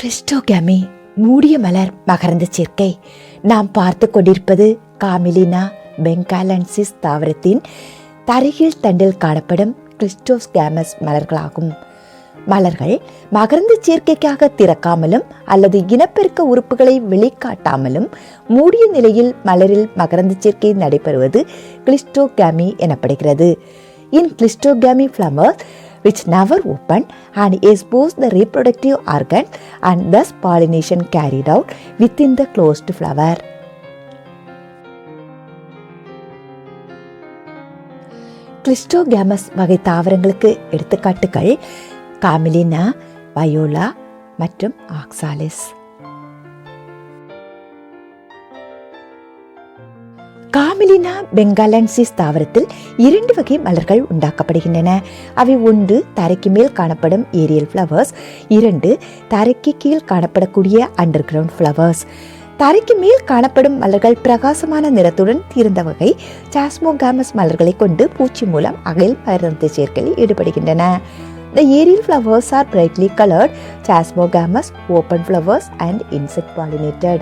கிறிஸ்டோகேமி மூடிய மலர் மகரந்த சேர்க்கை. நாம் பார்த்து கொண்டிருப்பது காமிலினா பெங்காலன்சிஸ் தாவரத்தின் தரைகீழ் தண்டில் காணப்படும் கிறிஸ்டோகேமஸ் மலர்களாகும். மலர்கள் மகரந்த சேர்க்கைக்காக திறக்காமலும் அல்லது இனப்பெருக்க உறுப்புகளை வெளிக்காட்டாமலும் மூடிய நிலையில் மலரில் மகரந்த சேர்க்கை நடைபெறுவது கிறிஸ்டோகேமி எனப்படுகிறது. In கிறிஸ்டோகேமி flowers which never open and expose the reproductive organs and thus pollination carried out within the closed flower. கிறிஸ்டோகேமஸ் வகை தாவரங்களுக்கு எடுத்துக்காட்டுகள் காமிலினா, வயோலா மற்றும் ஆக்சாலிஸ். காமிலினா பெங்காலன்சிஸ் தாவரத்தில் 2 வகை மலர்கள் உண்டாக்கப்படுகின்றன. அவை 1 தரைக்கு மேல் காணப்படும் ஏரியல் ஃப்ளவர்ஸ், 2 தரைக்கு கீழ் காணப்படக்கூடிய அண்டர் கிரவுண்ட் ஃப்ளவர்ஸ். தரைக்கு மேல் காணப்படும் மலர்கள் பிரகாசமான நிறத்துடன் தீர்ந்த வகை சாஸ்மோகாமஸ் மலர்களை கொண்டு பூச்சி மூலம் அகல் மகரந்த சேர்க்கையில் ஈடுபடுகின்றன. The aerial flowers are brightly colored chasmogamous open flowers and insect pollinated.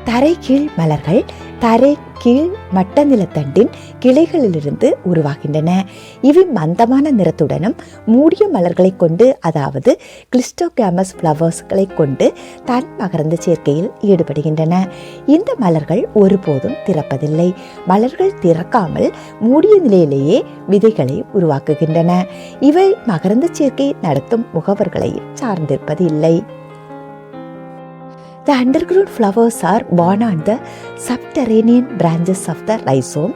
தரை கீழ் மலர்கள் தரை கீழ் மட்ட நிலத்தண்டின் கிளைகளிலிருந்து உருவாகின்றன. இவை மந்தமான நிறத்துடனும் மூடிய மலர்களை கொண்டு, அதாவது கிறிஸ்டோகேமஸ் ஃப்ளவர்ஸ்களை கொண்டு தன் மகரந்த சேர்க்கையில் ஈடுபடுகின்றன. இந்த மலர்கள் ஒருபோதும் திறப்பதில்லை. மலர்கள் திறக்காமல் மூடிய நிலையிலேயே விதைகளை உருவாக்குகின்றன. இவை மகரந்த சேர்க்கை நடத்தும் முகவர்களை சார்ந்திருப்பது இல்லை. The underground flowers are borne on the subterranean branches of the rhizome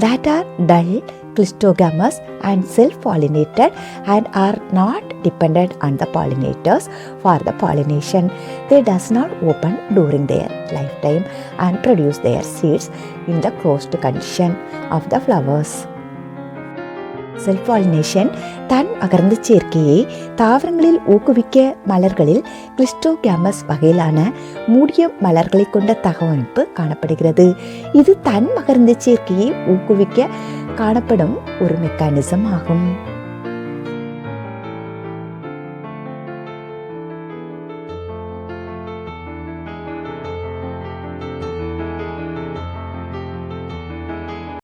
that are dull, clistogamous and self-pollinated and are not dependent on the pollinators for the pollination. They does not open during their lifetime and produce their seeds in the closed condition of the flowers. Self pollination தன் மகரந்த சேர்க்கையை தாவரங்களில் ஊக்குவிக்க மலர்களில் கிறிஸ்டோகேமஸ் வகையிலான மூடிய மலர்களை கொண்ட தகவமைப்பு காணப்படுகிறது. இது தன் மகரந்த சேர்க்கையை ஊக்குவிக்க காணப்படும் ஒரு மெக்கானிசம் ஆகும்.